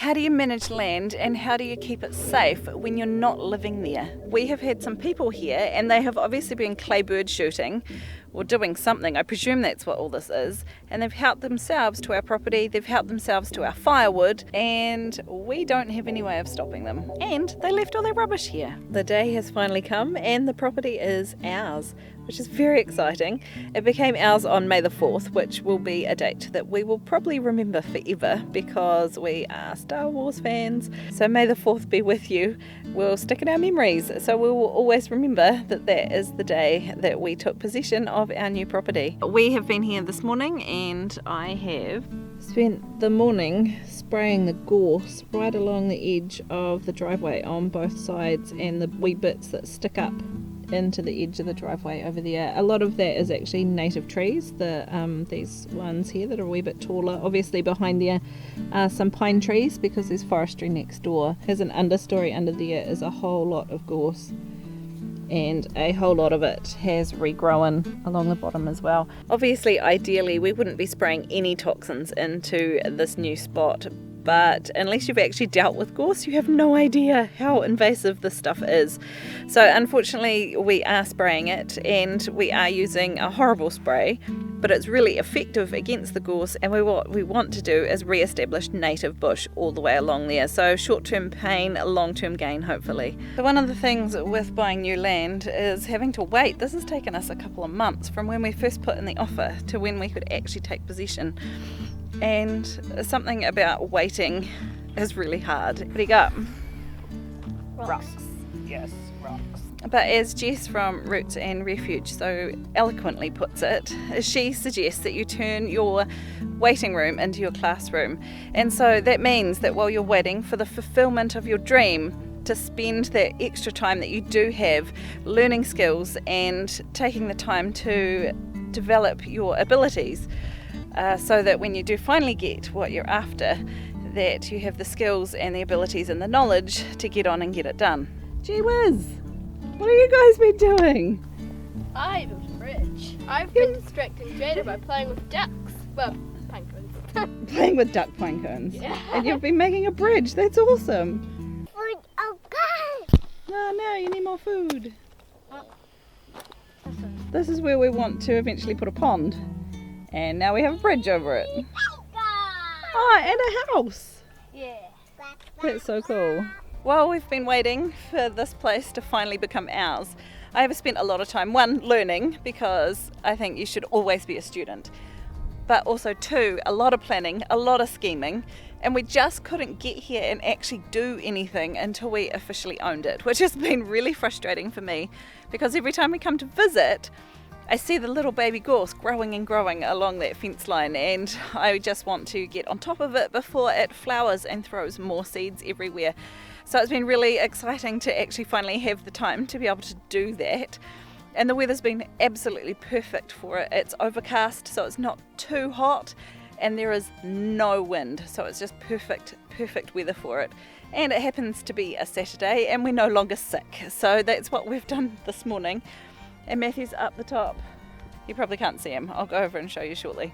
How do you manage land and how do you keep it safe when you're not living there? We have had some people here and they have obviously been clay bird shooting or doing something. I presume that's what all this is. And they've helped themselves to our property, they've helped themselves to our firewood, and we don't have any way of stopping them. And they left all their rubbish here. The day has finally come and the property is ours, which is very exciting. It became ours on May the 4th, which will be a date that we will probably remember forever because we are Star Wars fans. So May the 4th be with you. We'll stick in our memories. So we will always remember that that is the day that we took possession of our new property. We have been here this morning and I have spent the morning spraying the gorse right along the edge of the driveway on both sides and the wee bits that stick up into the edge of the driveway over there. A lot of that is actually native trees, these ones here that are a wee bit taller. Obviously behind there are some pine trees because there's forestry next door. There's an understory under there is a whole lot of gorse and a whole lot of it has regrown along the bottom as well. Obviously ideally we wouldn't be spraying any toxins into this new spot, but unless you've actually dealt with gorse, you have no idea how invasive this stuff is. So unfortunately we are spraying it and we are using a horrible spray, but it's really effective against the gorse, and what we want to do is re-establish native bush all the way along there. So short-term pain, long-term gain hopefully. So one of the things with buying new land is having to wait. This has taken us a couple of months from when we first put in the offer to when we could actually take possession. And something about waiting is really hard. What do you got? Rocks. Yes, rocks. But as Jess from Roots and Refuge so eloquently puts it, she suggests that you turn your waiting room into your classroom. And so that means that while you're waiting for the fulfillment of your dream, to spend that extra time that you do have learning skills and taking the time to develop your abilities. So that when you do finally get what you're after, that you have the skills and the abilities and the knowledge to get on and get it done. Gee whiz! What have you guys been doing? I built a bridge. I've been distracting Jada by playing with ducks. Well, pine cones. Playing with duck pine cones. Yeah. And you've been making a bridge. That's awesome. Food, okay. No, you need more food. This is where we want to eventually put a pond. And now we have a bridge over it. Oh, and a house. Yeah. That's so cool. While we've been waiting for this place to finally become ours, I have spent a lot of time, one, learning, because I think you should always be a student, but also two, a lot of planning, a lot of scheming, and we just couldn't get here and actually do anything until we officially owned it, which has been really frustrating for me, because every time we come to visit, I see the little baby gorse growing and growing along that fence line, and I just want to get on top of it before it flowers and throws more seeds everywhere. So it's been really exciting to actually finally have the time to be able to do that. And the weather's been absolutely perfect for it. It's overcast, so it's not too hot, and there is no wind, so it's just perfect weather for it. And it happens to be a Saturday and we're no longer sick, so that's what we've done this morning. And Matthew's up the top. You probably can't see him. I'll go over and show you shortly.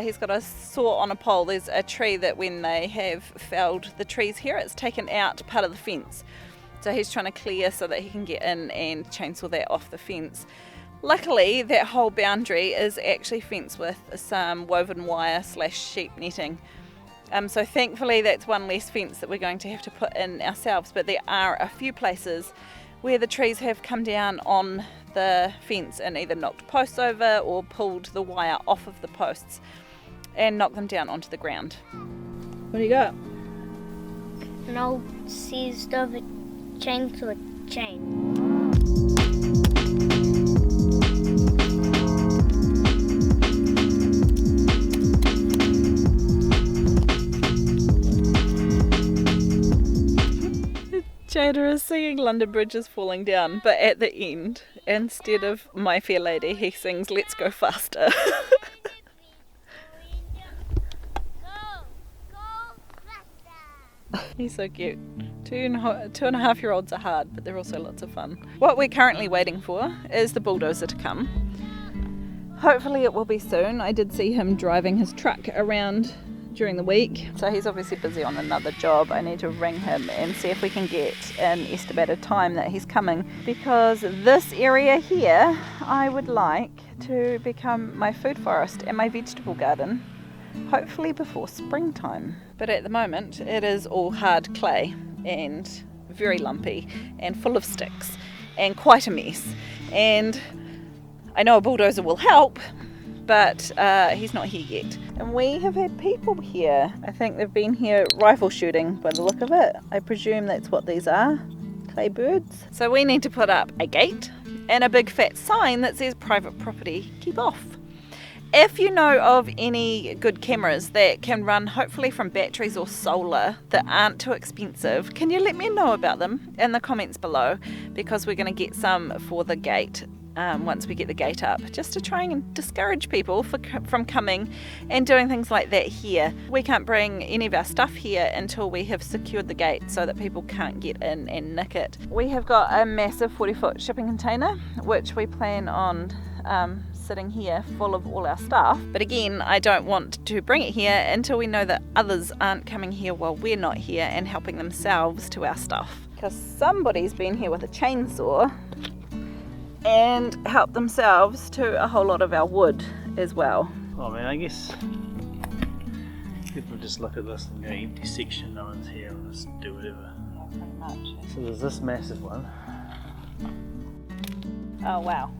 He's got a saw on a pole. There's a tree that when they have felled the trees here, it's taken out part of the fence. So he's trying to clear so that he can get in and chainsaw that off the fence. Luckily, that whole boundary is actually fenced with some woven wire / sheep netting. So thankfully that's one less fence that we're going to have to put in ourselves, but there are a few places where the trees have come down on the fence and either knocked posts over or pulled the wire off of the posts and knocked them down onto the ground. What do you got? An old seized over chainsaw chain. Jada is singing London Bridge is falling down, but at the end, instead of My Fair Lady, he sings Let's Go Faster. He's so cute. Two and a half year olds are hard, but they're also lots of fun. What we're currently waiting for is the bulldozer to come. Hopefully it will be soon. I did see him driving his truck around during the week. So he's obviously busy on another job. I need to ring him and see if we can get an estimated time that he's coming, because this area here I would like to become my food forest and my vegetable garden, hopefully before springtime. But at the moment it is all hard clay and very lumpy and full of sticks and quite a mess, and I know a bulldozer will help, but he's not here yet. And we have had people here. I think they've been here rifle shooting by the look of it. I presume that's what these are, clay birds. So we need to put up a gate and a big fat sign that says private property, keep off. If you know of any good cameras that can run hopefully from batteries or solar that aren't too expensive, can you let me know about them in the comments below, because we're going to get some for the gate once we get the gate up, just to try and discourage people from coming and doing things like that here. We can't bring any of our stuff here until we have secured the gate so that people can't get in and nick it. We have got a massive 40-foot shipping container which we plan on sitting here full of all our stuff, but again I don't want to bring it here until we know that others aren't coming here while we're not here and helping themselves to our stuff, because somebody's been here with a chainsaw and help themselves to a whole lot of our wood as well. Well, I mean, I guess people just look at this and go, empty section, no one's here, and just do whatever. Yeah, pretty much. So there's this massive one. Oh wow,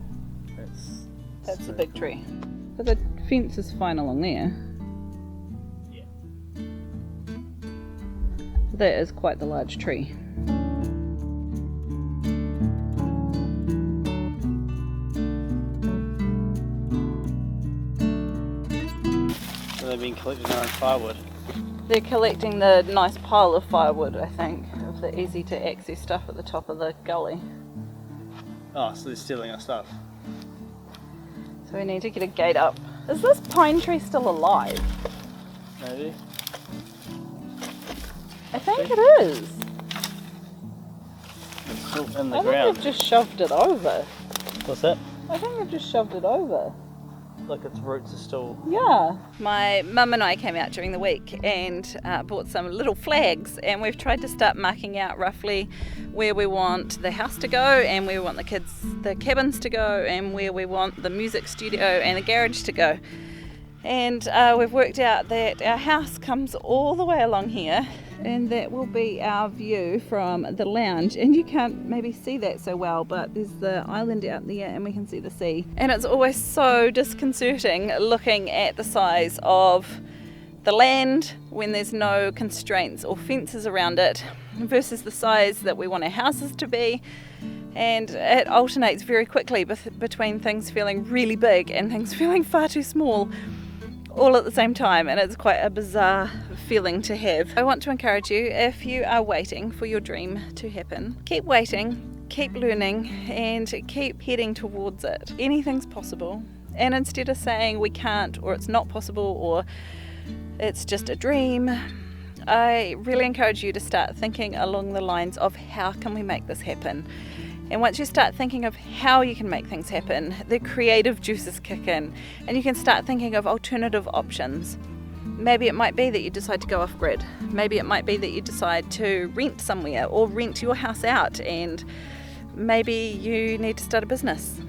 that's a big tree. But the fence is fine along there. Yeah. That is quite the large tree. So they've been collecting their own firewood. They're collecting the nice pile of firewood, I think, of the easy to access stuff at the top of the gully. Oh, so they're stealing our stuff. So we need to get a gate up. Is this pine tree still alive? Maybe. I think it is. It's still in the I think ground. they've just shoved it over. What's that? I think they've just shoved it over. Like its roots are still... Yeah. My mum and I came out during the week and bought some little flags, and we've tried to start marking out roughly where we want the house to go and where we want the cabins to go and where we want the music studio and the garage to go. And we've worked out that our house comes all the way along here, and that will be our view from the lounge. And you can't maybe see that so well, but there's the island out there and we can see the sea. And it's always so disconcerting looking at the size of the land when there's no constraints or fences around it versus the size that we want our houses to be. And it alternates very quickly between things feeling really big and things feeling far too small, all at the same time, and it's quite a bizarre feeling to have. I want to encourage you, if you are waiting for your dream to happen, keep waiting, keep learning, and keep heading towards it. Anything's possible, and instead of saying we can't, or it's not possible, or it's just a dream, I really encourage you to start thinking along the lines of how can we make this happen. And once you start thinking of how you can make things happen, the creative juices kick in and you can start thinking of alternative options. Maybe it might be that you decide to go off grid. Maybe it might be that you decide to rent somewhere or rent your house out, and maybe you need to start a business.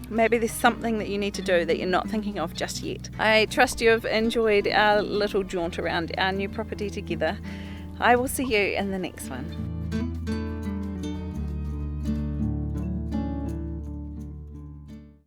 Maybe there's something that you need to do that you're not thinking of just yet. I trust you have enjoyed our little jaunt around our new property together. I will see you in the next one.